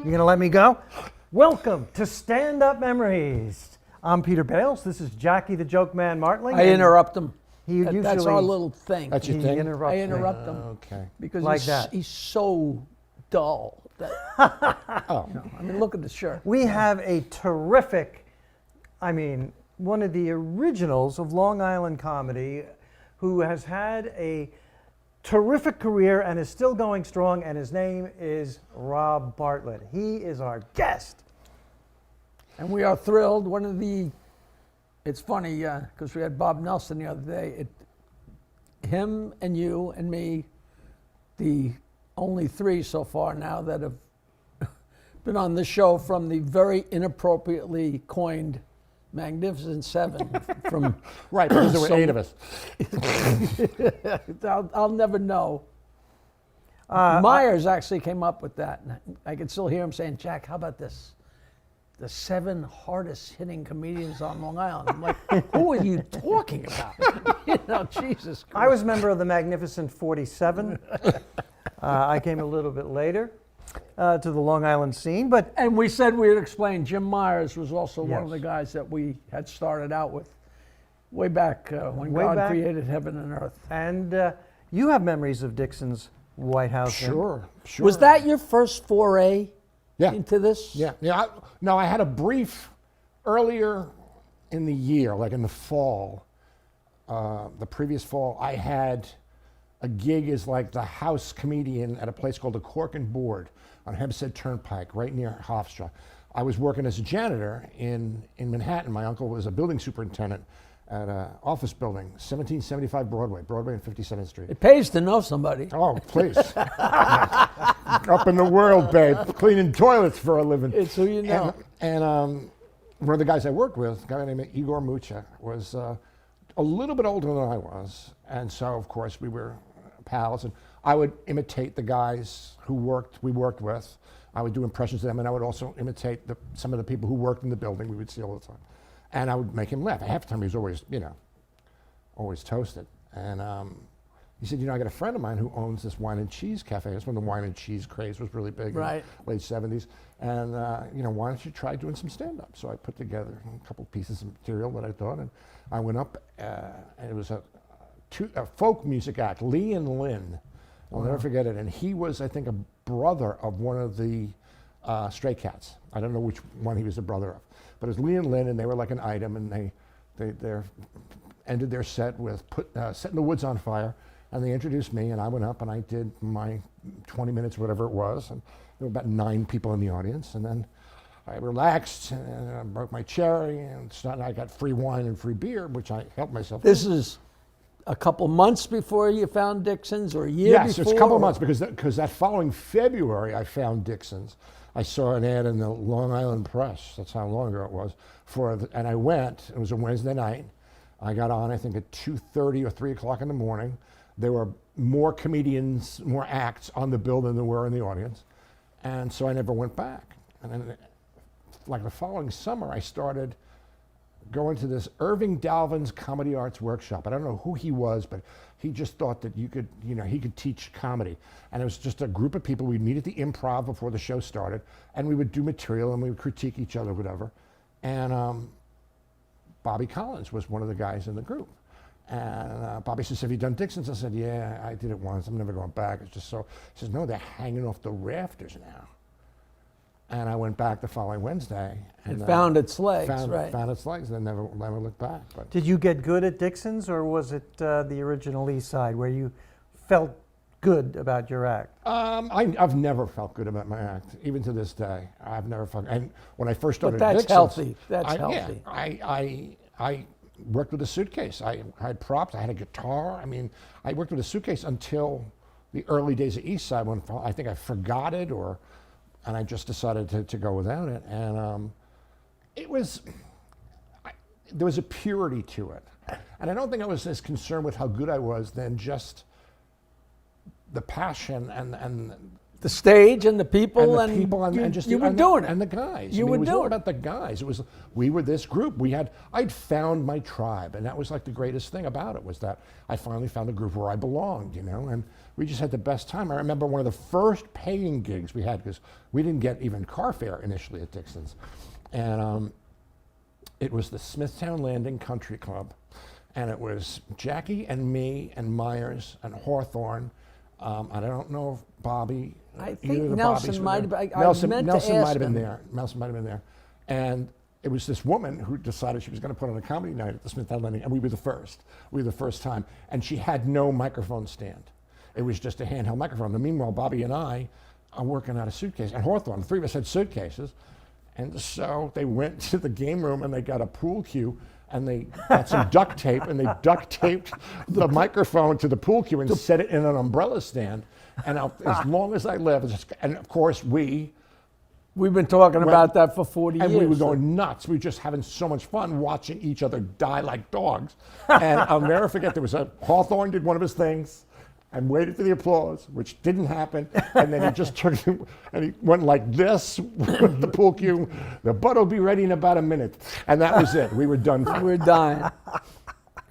You gonna let me go? Welcome to Stand Up Memories. I'm Peter Bales. This is Jackie the Joke Man Martling. I interrupt him. That's our little thing. That's your thing? I interrupt him. Okay. Because like that. He's so dull. Oh. I mean, look at the shirt. We have a terrific, one of the originals of Long Island comedy who has had a terrific career and is still going strong, and his name is Rob Bartlett. He is our guest. And we are thrilled. It's funny, because we had Bob Nelson the other day. Him and you and me, the only three so far now that have been on the show from the very inappropriately coined Magnificent Seven. From right, because there were 8 of us. I'll never know. Myers actually came up with that. I can still hear him saying, Jack, how about this? The 7 hardest hitting comedians on Long Island. I'm like, who are you talking about? Jesus Christ. I was a member of the Magnificent 47. I came a little bit later to the Long Island scene, and we said we'd explain. Jim Myers was also one of the guys that we had started out with way back when God created heaven and earth. And you have memories of Dixon's White House. Sure. Was that your first foray into this? Yeah. I had a brief earlier in the year, like in the fall, the previous fall, I had a gig as like the house comedian at a place called the Cork and Board on Hempstead Turnpike, right near Hofstra. I was working as a janitor in Manhattan. My uncle was a building superintendent at an office building, 1775 Broadway and 57th Street. It pays to know somebody. Oh, please. Up in the world, babe, cleaning toilets for a living. It's who you know. And one of the guys I worked with, a guy named Igor Mucha, was a little bit older than I was. And so, of course, we were pals. And I would imitate the guys we worked with. I would do impressions of them, and I would also imitate some of the people who worked in the building we would see all the time. And I would make him laugh. Half the time he was always toasted. And he said, I got a friend of mine who owns this wine and cheese cafe. That's when the wine and cheese craze was really big in the late 70s. And, why don't you try doing some stand-up? So I put together a couple pieces of material that I thought, and I went up, and it was a folk music act, Lee and Lynn. I'll never forget it. And he was, I think, a brother of one of the Stray Cats. I don't know which one he was a brother of. But it was Lee and Lynn, and they were like an item, and they ended their set with setting the woods on fire, and they introduced me, and I went up and I did my 20 minutes, whatever it was, and there were about 9 people in the audience, and then I relaxed, and I broke my cherry, and I got free wine and free beer, which I helped myself. This is a couple months before you found Dixon's, or a year before? Yes, it's a couple of months, because that following February I found Dixon's. I saw an ad in the Long Island Press, that's how long ago it was, and I went. It was a Wednesday night. I got on, I think, at 2:30 or 3 o'clock in the morning. There were more comedians, more acts on the bill than there were in the audience. And so I never went back. And then, like the following summer, I started going to this Irving Dalvin's Comedy Arts Workshop. I don't know who he was, but he just thought that he could teach comedy. And it was just a group of people. We'd meet at the Improv before the show started, and we would do material, and we would critique each other, whatever. And Bobby Collins was one of the guys in the group. And Bobby says, have you done Dixon's? I said, yeah, I did it once. I'm never going back. It's just so. He says, no, they're hanging off the rafters now. And I went back the following Wednesday. And found its legs, Found its legs, and never looked back. But. Did you get good at Dixon's, or was it the original East Side where you felt good about your act? I've never felt good about my act, even to this day. I've never felt. And when I first started at Dixon's, healthy. That's healthy. I worked with a suitcase. I had props. I had a guitar. I worked with a suitcase until the early days of East Side, when I think I forgot it, and I just decided to go without it. And there was a purity to it. And I don't think I was as concerned with how good I was than just the passion and the stage and the people and the people and just you were and doing the, it. and the guys. You I mean, were it was all doing it. about the guys. We were this group. I'd found my tribe, and that was like the greatest thing about it was that I finally found a group where I belonged, and we just had the best time. I remember one of the first paying gigs we had because we didn't get even car fare initially at Dixon's, and it was the Smithtown Landing Country Club, and it was Jackie and me and Myers and Hawthorne. I don't know if Bobby. I either think of the Nelson Bobbies were might there. have. Nelson, I meant Nelson to might ask have been him. there. Nelson might have been there, and it was this woman who decided she was going to put on a comedy night at the Smithtown Landing, and we were the first. We were the first time, and she had no microphone stand. It was just a handheld microphone. And meanwhile, Bobby and I are working out a suitcase, and Hawthorne, the three of us had suitcases, and so they went to the game room and they got a pool cue. And they got some duct tape, and they duct taped the microphone to the pool cue and set it in an umbrella stand. And as long as I live, and of course we've been talking about that for 40 and years. we were going nuts. We were just having so much fun watching each other die like dogs. And I'll never forget, Hawthorne did one of his things and waited for the applause, which didn't happen. And then he just turned and he went like this with the pool cue. The butt will be ready in about a minute. And that was it. We were done. We're dying.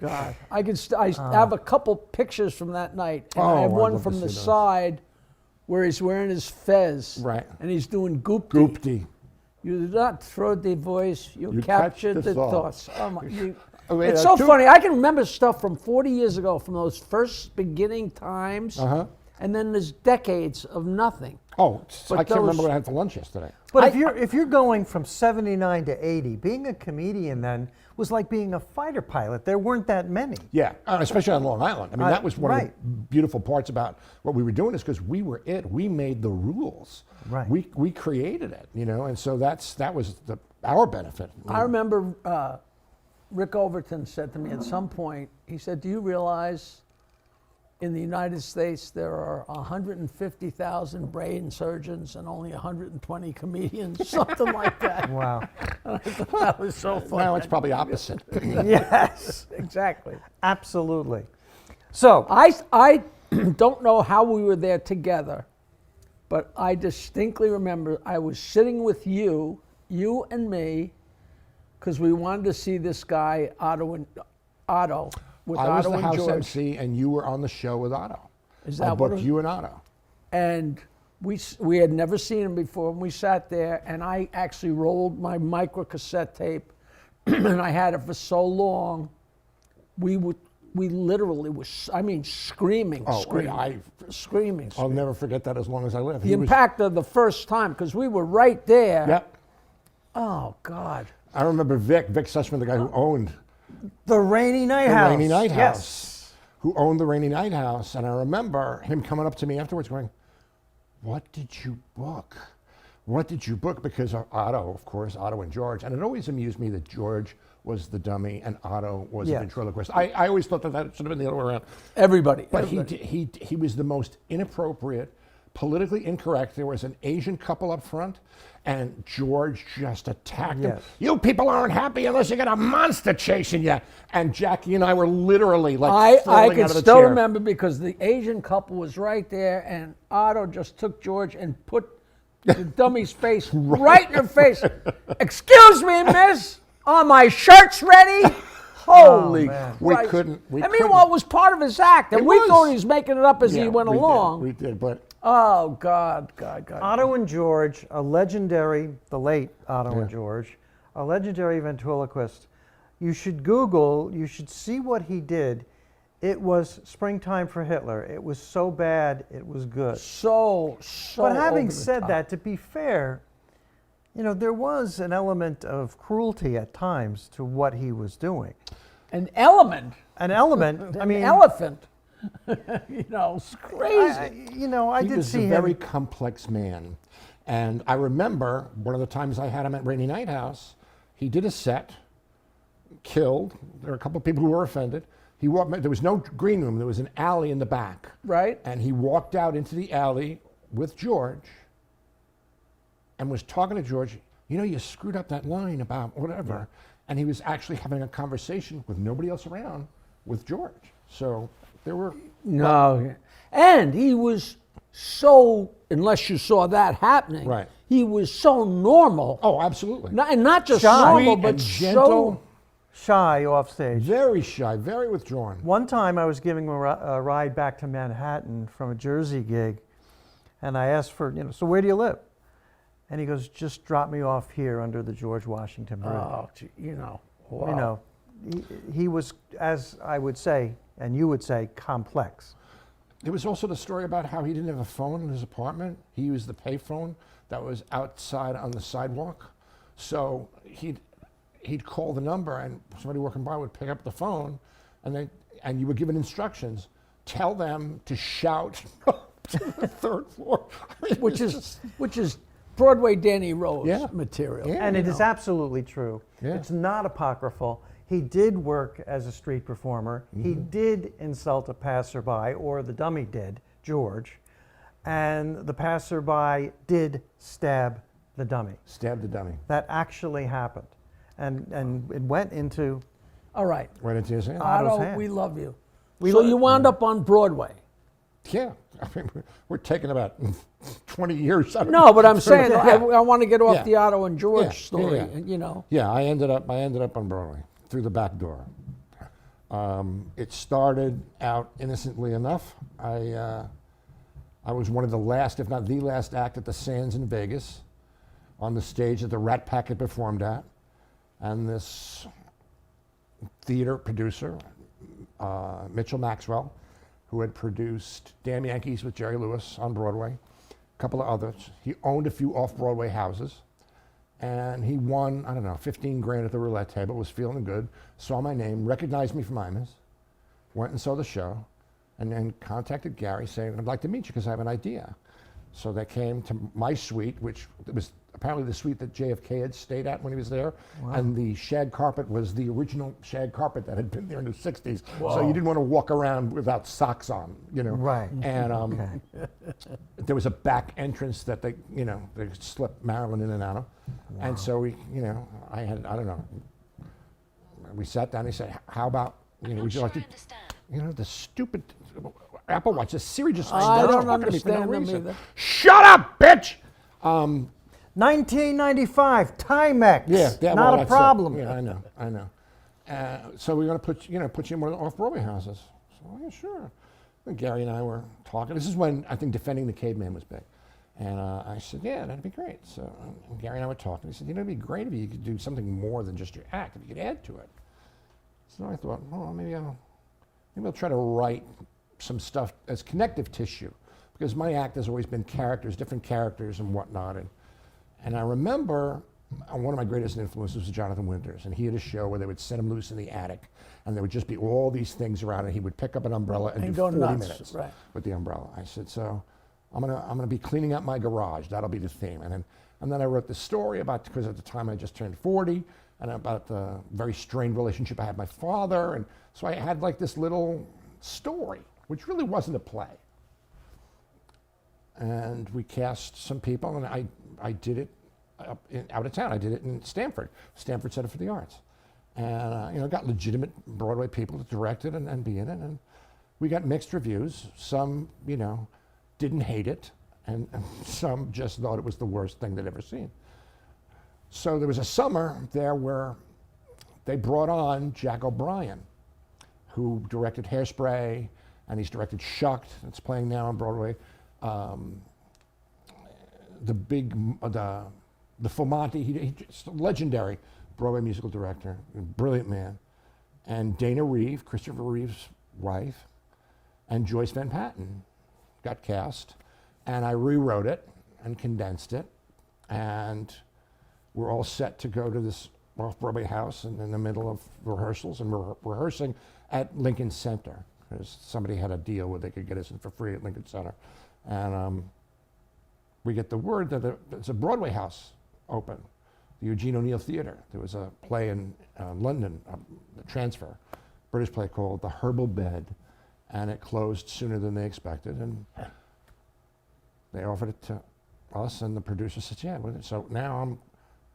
God, I have a couple pictures from that night. And I have I'd one love to from see the those. side where he's wearing his fez. Right. And he's doing goopty. Goopty. You did not throw the voice, you You catch captured the the thoughts. thoughts. Oh my, Oh, wait, it's so two- funny. I can remember stuff from 40 years ago, from those first beginning times. Uh-huh. And then there's decades of nothing. Oh, But I can't remember those- what I had for lunch yesterday. But if you're going from 79 to 80, being a comedian then was like being a fighter pilot. There weren't that many. Yeah, especially on Long Island. I mean, that was one of the right. beautiful parts about what we were doing is because we were it. We made the rules. Right. We created it, and so that was our benefit. I remember Rick Overton said to me at some point, he said, do you realize in the United States there are 150,000 brain surgeons and only 120 comedians, something like that. Wow. I thought that was so funny. Now it's probably opposite. Yes, Exactly. absolutely. So, I don't know how we were there together, but I distinctly remember I was sitting with you and me, because we wanted to see this guy, Otto, with I was Otto the and house George. MC, and you were on the show with Otto. Is I that what booked it- you and Otto. And we had never seen him before, and we sat there, and I actually rolled my micro cassette tape, and I had it for so long. We literally was, screaming, Oh, screaming. I'll never forget that as long as I live. The impact of the first time, because we were right there. Yep. Oh, God. I remember Vic Sussman, the guy who owned the Rainy Night the House. Rainy Night House. Yes. Who owned the Rainy Night House. And I remember him coming up to me afterwards going, what did you book? What did you book? Because Otto, of course, Otto and George. And it always amused me that George was the dummy and Otto was Yeah. the ventriloquist. I always thought that should have been the other way around. Everybody. But everybody. he was the most inappropriate, politically incorrect. There was an Asian couple up front, and George just attacked him. Yes. You people aren't happy unless you got a monster chasing you. And Jackie and I were literally like I falling can out of the still chair. remember because the Asian couple was right there, and Otto just took George and put the dummy's face right in her face. Excuse me, miss, are my shirts ready? Holy man. We Christ. couldn't- I mean, well, it was part of his act, and It we was. thought he was making it up as he Yeah, went we did, along. we did, but Oh, God. Otto and George, the late Otto Yeah. and George, a legendary ventriloquist. You should Google, you should see what he did. It was Springtime for Hitler. It was so bad, it was good. So But having over the said top. that, to be fair, there was an element of cruelty at times to what he was doing. An element, An element, I an mean, elephant. It's crazy. I he did was see a him. very complex man. And I remember one of the times I had him at Rainy Night House, he did a set, killed. There were a couple of people who were offended. He walked. There was no green room. There was an alley in the back. Right. And he walked out into the alley with George and was talking to George. You screwed up that line about whatever. And he was actually having a conversation with nobody else around with George. So there were. No. And he was so, unless you saw that happening, Right. he was so normal. Oh, absolutely. And not just Shy. normal, Sweet but and gentle. Shy off stage. Very shy, very withdrawn. One time I was giving him a ride back to Manhattan from a Jersey gig, and I asked for, so where do you live? And he goes, just drop me off here under the George Washington Bridge. Oh, wow. He was, as I would say, and you would say, complex. There was also the story about how he didn't have a phone in his apartment. He used the payphone that was outside on the sidewalk. So he'd call the number, and somebody walking by would pick up the phone, and you were given instructions. Tell them to shout to the third floor. I mean, which it's is Broadway Danny Rose Yeah. material. Yeah. And it you is know. absolutely true. Yeah. It's not apocryphal. He did work as a street performer. He did insult a passerby, or the dummy did, George. And the passerby did stab the dummy. Stab the dummy. That actually happened. And it went into, All right. Right into his hand. Otto's Otto, hand. we love you. We So lo- you wound up on Broadway. Yeah. I mean, we're taking about 20 years out of No, but I'm saying Yeah. I want to get off Yeah. the Otto and George Yeah. story. Yeah. And, you know. Yeah, I ended up on Broadway through the back door. It started out innocently enough. I was one of the last, if not the last, act at the Sands in Vegas, on the stage that the Rat Pack had performed at, and this theater producer, Mitchell Maxwell, who had produced Damn Yankees with Jerry Lewis on Broadway, a couple of others. He owned a few off-Broadway houses. And he won, I don't know, 15 grand at the roulette table, was feeling good, saw my name, recognized me from Imus, went and saw the show, and then contacted Gary saying, I'd like to meet you because I have an idea. So they came to my suite, which was apparently the suite that JFK had stayed at when he was there. And the shag carpet was the original shag carpet that had been there in the 60s. So you didn't want to walk around without socks on, Right. And there was a back entrance that they slipped Marilyn in and out of. And so we, I don't know. We sat down. He said, "How about would you like to?" The stupid Apple Watch. The Siri just I starts don't talking to me for no understand them reason. either. Shut up, bitch. 1995, Timex. Yeah, Not well, a that's it. problem. Yeah, I know. So we're going to put you in one of the off-Broadway houses. So yeah, sure. And Gary and I were talking. This is when I think Defending the Caveman was big. And I said, yeah, that'd be great. So Gary and I were talking. He said, it'd be great if you could do something more than just your act, if you could add to it. So I thought, well, maybe I'll try to write some stuff as connective tissue, because my act has always been characters, different characters and whatnot. And I remember one of my greatest influences was Jonathan Winters, and he had a show where they would set him loose in the attic, and there would just be all these things around, and he would pick up an umbrella and do go 40 nuts, minutes right. with the umbrella. I said, so I'm gonna be cleaning up my garage. That'll be the theme. And then I wrote the story about, because at the time I just turned 40, and about the very strained relationship I had with my father. And so I had like this little story, which really wasn't a play. And we cast some people, and I did it out of town. I did it in Stanford Center for the Arts. And got legitimate Broadway people to direct it and be in it. And we got mixed reviews. Some, didn't hate it, and some just thought it was the worst thing they'd ever seen. So there was a summer there where they brought on Jack O'Brien, who directed Hairspray, and he's directed Shucked. It's playing now on Broadway. The Fumanti, he's a legendary Broadway musical director, a brilliant man. And Dana Reeve, Christopher Reeve's wife, and Joyce Van Patten got cast. And I rewrote it and condensed it. And we're all set to go to this off-Broadway house and in the middle of rehearsals, and we're rehearsing at Lincoln Center, because somebody had a deal where they could get us in for free at Lincoln Center. And we get the word that it's a Broadway house open, the Eugene O'Neill Theater. There was a play in London, a transfer, British play called The Herbal Bed, and it closed sooner than they expected. And they offered it to us, and the producer said, yeah. So now I'm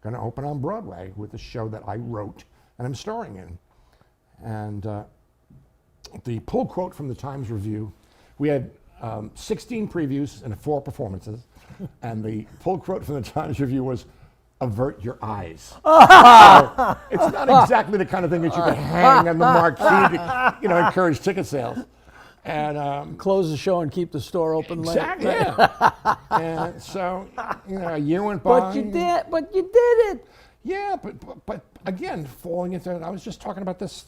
going to open on Broadway with a show that I wrote and I'm starring in. And the pull quote from the Times Review, we had 16 previews and 4 performances, and the pull quote from the Times Review was, "Avert your eyes." So it's not exactly the kind of thing that you could hang on the marquee to, encourage ticket sales. And Close the show and keep the store open late. exactly, yeah. And so, a year went by. But you did it. Yeah, but again, falling into it. I was just talking about this,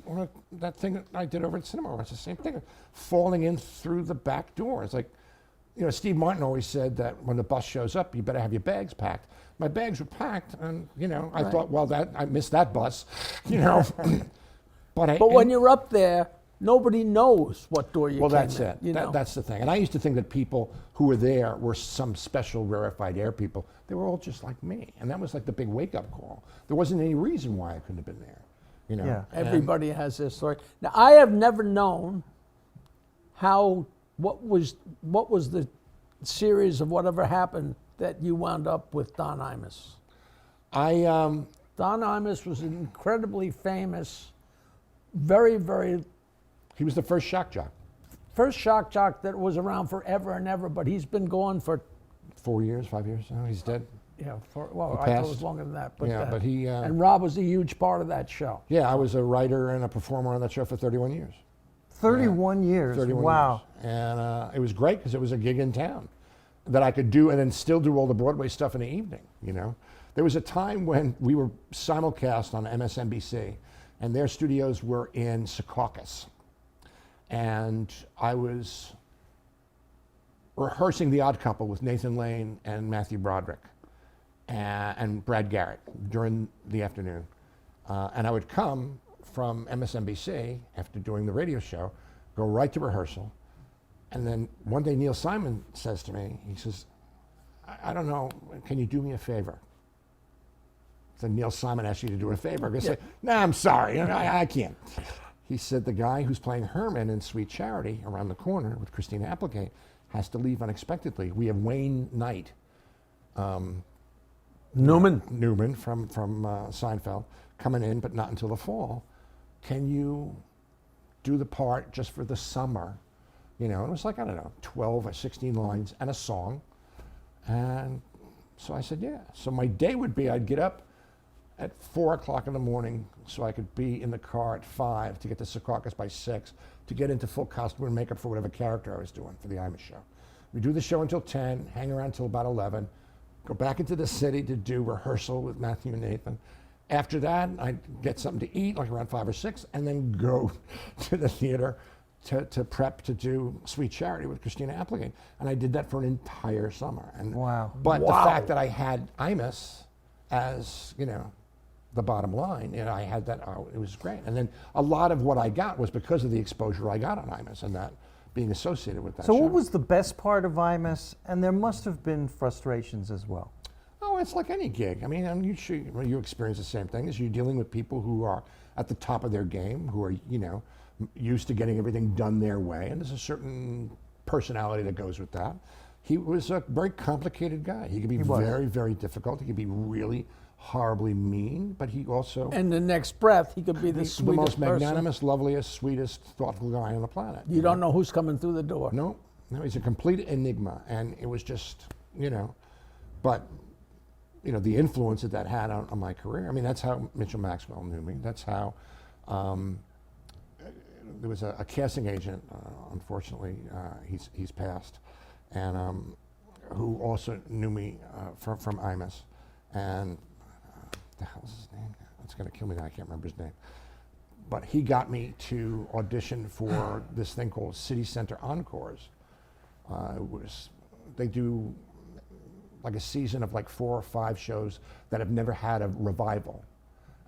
that thing that I did over at Cinema. It's the same thing, falling in through the back door. It's like, Steve Martin always said that when the bus shows up, you better have your bags packed. My bags were packed, and I thought, well, I missed that bus, But when you're up there, nobody knows what door you came that's in, it. That's the thing. And I used to think that people who were there were some special rarefied air people. They were all just like me, and that was like the big wake-up call. There wasn't any reason why I couldn't have been there. Yeah. Everybody has their story. Now, I have never known what was the series of whatever happened that you wound up with Don Imus. Don Imus was incredibly famous, very, very. He was the first shock jock. First shock jock that was around forever and ever, but he's been gone for 4 years, 5 years. Oh, he's dead. Yeah, I thought it passed. was longer than that. But Yeah, but he. and Rob was a huge part of that show. Yeah, I was a writer and a performer on that show for 31 years. 31 years. 31 wow. years. And it was great because it was a gig in town that I could do and then still do all the Broadway stuff in the evening, There was a time when we were simulcast on MSNBC, and their studios were in Secaucus. And I was rehearsing The Odd Couple with Nathan Lane and Matthew Broderick and Brad Garrett during the afternoon. And I would come from MSNBC after doing the radio show, go right to rehearsal. And then one day Neil Simon says to me, he says, I don't know, can you do me a favor? So Neil Simon asked you to do a favor. I say, nah, I'm sorry, I can't. He said, the guy who's playing Herman in Sweet Charity around the corner with Christina Applegate has to leave unexpectedly. We have Wayne Knight. Newman from Seinfeld coming in, but not until the fall. Can you do the part just for the summer? It was like, I don't know, 12 or 16 lines and a song. And so I said, yeah. So my day would be, I'd get up at 4 o'clock in the morning so I could be in the car at 5 to get to Secaucus by 6 to get into full costume and makeup for whatever character I was doing for the Imus show. We do the show until 10, hang around until about 11, go back into the city to do rehearsal with Matthew and Nathan. After that, I'd get something to eat, like around 5 or 6, and then go to the theater to prep to do Sweet Charity with Christina Applegate. And I did that for an entire summer. And Wow. But the fact that I had Imus as, the bottom line, I had that, it was great. And then a lot of what I got was because of the exposure I got on Imus and that being associated with that So show. what was the best part of Imus? And there must have been frustrations as well. Oh, it's like any gig. I mean, you experience the same thing. Is you're dealing with people who are at the top of their game, who are, used to getting everything done their way, and there's a certain personality that goes with that. He was a very complicated guy. He could be very, very difficult. He could be really horribly mean, but he also... And the next breath, he could be the sweetest most person. magnanimous, loveliest, sweetest, thoughtful guy on the planet. You don't know who's coming through the door. No, he's a complete enigma, and it was just, but... the influence that had on my career. I mean, that's how Mitchell Maxwell knew me. That's how there was a casting agent, unfortunately, he's passed, and who also knew me from Imus. And the hell is his name? It's going to kill me now. I can't remember his name. But he got me to audition for this thing called City Center Encores. They do like a season of like 4 or 5 shows that have never had a revival.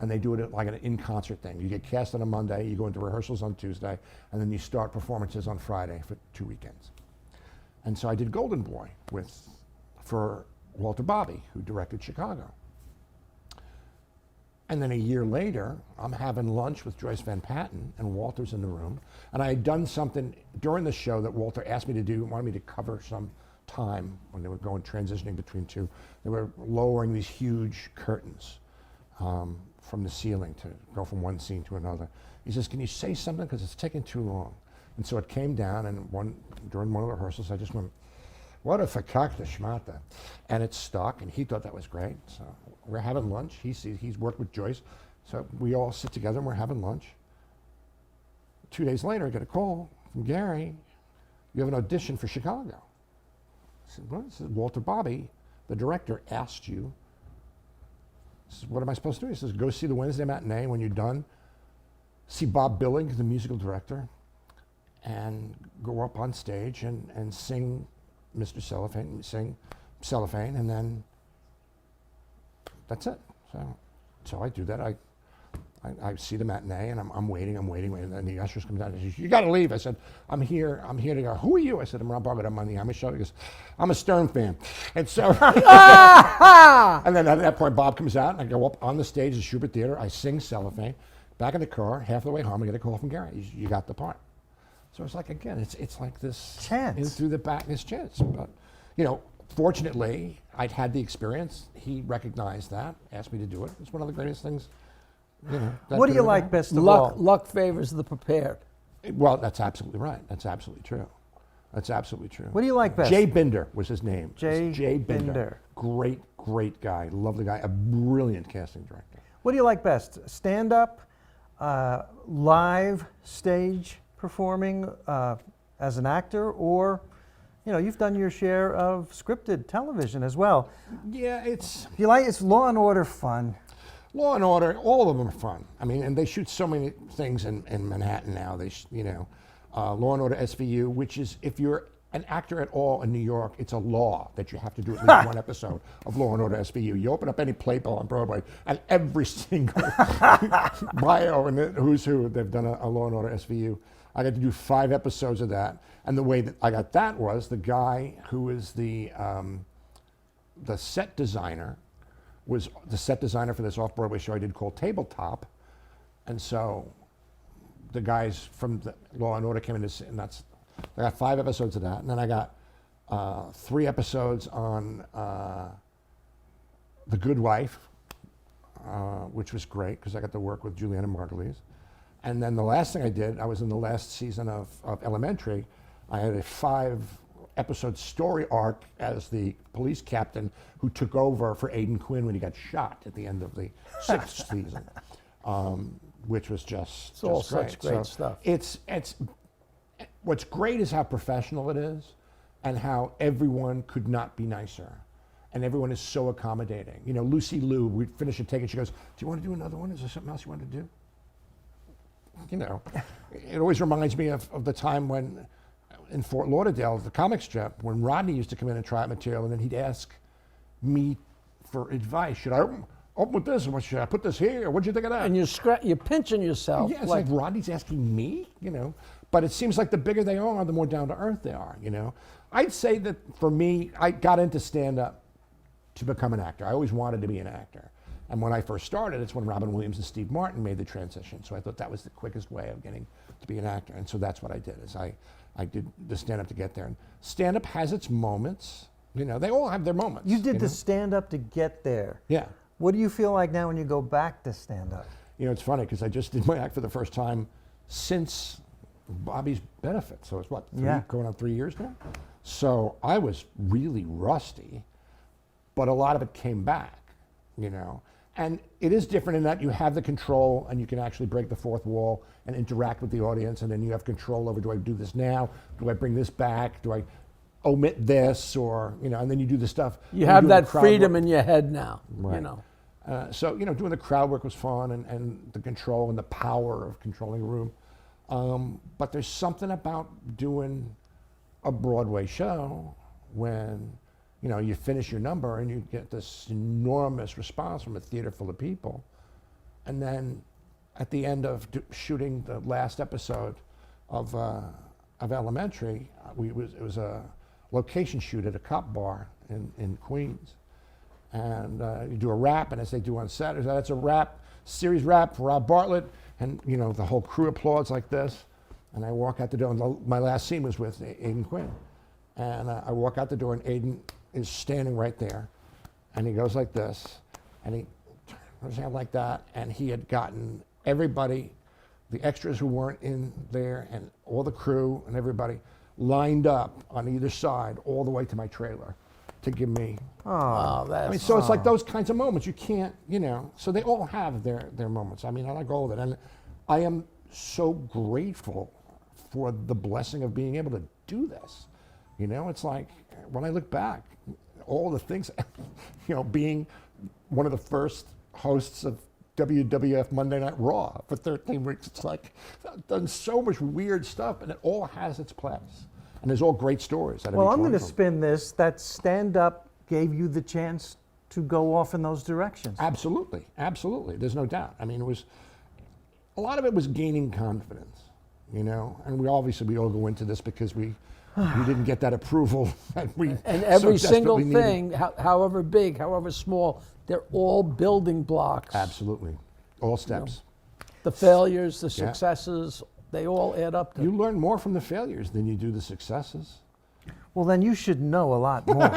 And they do it like an in-concert thing. You get cast on a Monday, you go into rehearsals on Tuesday, and then you start performances on Friday for 2 weekends. And so I did Golden Boy for Walter Bobby, who directed Chicago. And then a year later, I'm having lunch with Joyce Van Patten, and Walter's in the room. And I had done something during the show that Walter asked me to do, wanted me to cover some time when they were transitioning between two. They were lowering these huge curtains from the ceiling to go from one scene to another. He says, can you say something? Because it's taking too long. And so it came down, and during one of the rehearsals, I just went, what a fakakta schmata. And it stuck, and he thought that was great. So we're having lunch. He's worked with Joyce. So we all sit together and we're having lunch. 2 days later, I get a call from Gary. You have an audition for Chicago. I said, what? He said, Walter Bobby, the director, asked you. I said, what am I supposed to do? He says, go see the Wednesday matinee. When you're done, see Bob Billig, the musical director, and go up on stage and sing Mr. Cellophane, sing Cellophane, and then that's it. So I do that. I see the matinee, and I'm waiting, and then the ushers come down and says, you got to leave. I said, I'm here to go. Who are you? I said, I'm Rob Bartlett. I'm on the Amish show. He goes, I'm a Stern fan. And so, and then at that point, Bob comes out, and I go up on the stage at the Schubert Theater. I sing Cellophane. Back in the car, half the way home, I get a call from Gary. You got the part. So it's like, again, it's like this chance. In through the back, this chance. But, fortunately, I'd had the experience. He recognized that, asked me to do it. It's one of the greatest things. What do you like best of all? Luck favors the prepared. Well, that's absolutely right. That's absolutely true. What do you like best? Jay Binder was his name. Jay Binder. Great guy. Lovely guy. A brilliant casting director. What do you like best? Stand-up, live stage performing as an actor, or, you've done your share of scripted television as well. Yeah, it's Law and Order fun? Law and Order, all of them are fun. I mean, and they shoot so many things in Manhattan now. Law and Order SVU, which is, if you're an actor at all in New York, it's a law that you have to do at least one episode of Law and Order SVU. You open up any playbill on Broadway, and every single bio and who's who, they've done a Law and Order SVU. I got to do 5 episodes of that, and the way that I got that was the guy who is the set designer. Was the set designer for this off-Broadway show I did called Tabletop. And so the guys from the Law and Order came in and I got 5 episodes of that. And then I got 3 episodes on The Good Wife, which was great because I got to work with Juliana Margulies. And then the last thing I did, I was in the last season of Elementary. I had a 5-episode story arc as the police captain who took over for Aidan Quinn when he got shot at the end of the 6th season, which was just all just such great stuff. It's what's great is how professional it is, and how everyone could not be nicer, and everyone is so accommodating. Lucy Liu, we'd finish a take and she goes, "Do you want to do another one? Is there something else you want to do?" It always reminds me of the time when, in Fort Lauderdale, the comic strip, when Rodney used to come in and try out material, and then he'd ask me for advice. Should I open with this, or should I put this here? What'd you think of that? And you're pinching yourself. Yeah, it's like Rodney's asking me, But it seems like the bigger they are, the more down to earth they are, I'd say that for me, I got into stand-up to become an actor. I always wanted to be an actor. And when I first started, it's when Robin Williams and Steve Martin made the transition. So I thought that was the quickest way of getting to be an actor. And so that's what I did, is I did the stand-up to get there. And stand-up has its moments. They all have their moments. You did the stand-up to get there. Yeah. What do you feel like now when you go back to stand-up? It's funny because I just did my act for the first time since Bobby's benefit. So it's going on 3 years now? So I was really rusty, but a lot of it came back, And it is different in that you have the control and you can actually break the fourth wall and interact with the audience, and then you have control over, do I do this now? Do I bring this back? Do I omit this? Or, and then you do the stuff. You have that freedom in your head now, right. So, doing the crowd work was fun, and the control and the power of controlling a room. But there's something about doing a Broadway show when, you finish your number and you get this enormous response from a theater full of people. And then at the end of shooting the last episode of Elementary, it was a location shoot at a cop bar in Queens. And you do a rap, and as they do on Saturdays, that's a series rap for Rob Bartlett, and the whole crew applauds like this. And I walk out the door, and my last scene was with Aidan Quinn. And I walk out the door, and Aidan is standing right there, and he goes like this, and he turns his hand like that, and he had gotten everybody the extras who weren't in there, and all the crew and everybody lined up on either side all the way to my trailer to give me. Oh, that's I mean, so it's like those kinds of moments you can't, so they all have their moments. I mean, I like all of it. And I am so grateful for the blessing of being able to do this. It's like when I look back, all the things, being one of the first hosts of WWF Monday Night Raw for 13 weeks, it's like I've done so much weird stuff, and it all has its place. And there's all great stories. Well, I'm going to spin this. That stand-up gave you the chance to go off in those directions. Absolutely, absolutely. There's no doubt. I mean, a lot of it was gaining confidence, and we all go into this because we didn't get that approval that we And every so single desperately thing, however big, however small, they're all building blocks. Absolutely, all steps. The failures, the successes, they all add up to. You learn more from the failures than you do the successes. Well, then you should know a lot more.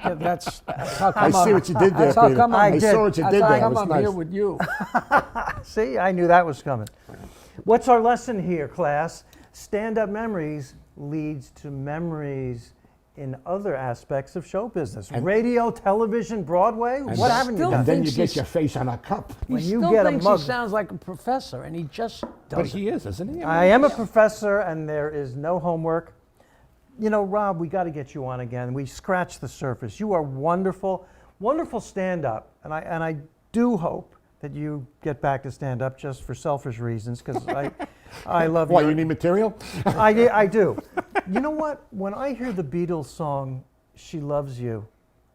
Yeah, that's how I come see what you did there, That's how Peter. come I I'm, saw what you that's did how there. It come was I'm nice. here with you. See, I knew that was coming. What's our lesson here, class? Stand-up memories leads to memories in other aspects of show business. Radio, television, Broadway, what haven't you still done? And then you thinks get he's- your face on a cup. He When you still get a thinks mug- he sounds like a professor, and he just But doesn't. he is, isn't he? I am a professor, and there is no homework. Rob, we got to get you on again. We scratched the surface. You are wonderful, wonderful stand-up, and I do hope that you get back to stand-up just for selfish reasons, because I love Why, your- you need material? I do. You know what? When I hear the Beatles song, She Loves You,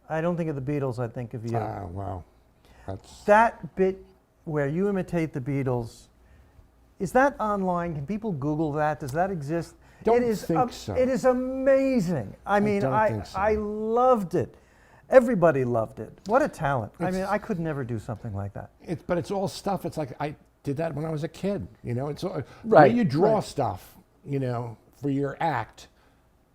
I don't think of the Beatles, I think of you. Wow. That's That bit where you imitate the Beatles, is that online? Can people Google that? Does that exist? Don't it is think so. It is amazing. I mean, don't think so. I loved it. Everybody loved it. What a talent. I mean, I could never do something like that. But it's all stuff. It's like I did that when I was a kid. It's all, the Right, way you draw right. stuff, for your act,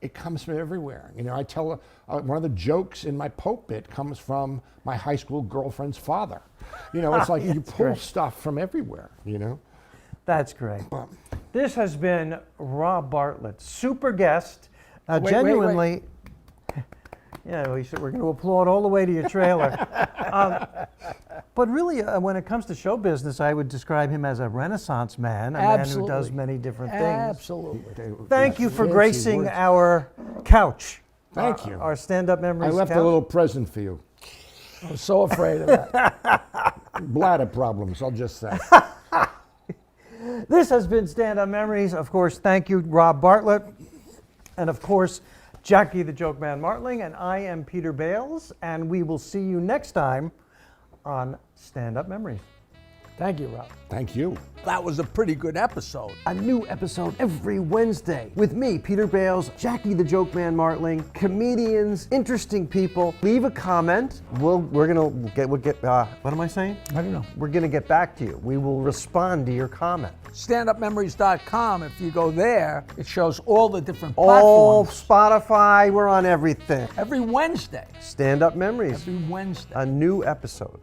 it comes from everywhere. I tell one of the jokes in my Pope bit comes from my high school girlfriend's father. It's like you pull great. stuff from everywhere. That's great. But This has been Rob Bartlett, super guest. Wait, Genuinely, yeah, we're going to applaud all the way to your trailer. But really, when it comes to show business, I would describe him as a Renaissance man, a man who does Absolutely. many different things. Absolutely. Thank you for Fancy gracing words. our couch. Thank you. Our stand-up I memories left couch. a little present for you. I was so afraid of that. Bladder problems, I'll just say. This has been Stand-Up Memories. Of course, thank you, Rob Bartlett. And of course, Jackie the Joke Man Martling. And I am Peter Bales. And we will see you next time on Stand-Up Memories. Thank you, Rob. Thank you. That was a pretty good episode. A new episode every Wednesday with me, Peter Bales, Jackie the Joke Man Martling, comedians, interesting people. Leave a comment. We'll get. What am I saying? I don't know. We're gonna get back to you. We will respond to your comment. StandUpMemories.com, if you go there, it shows all the different All platforms. Spotify. We're on everything. Every Wednesday. Stand Up Memories. Every Wednesday. A new episode.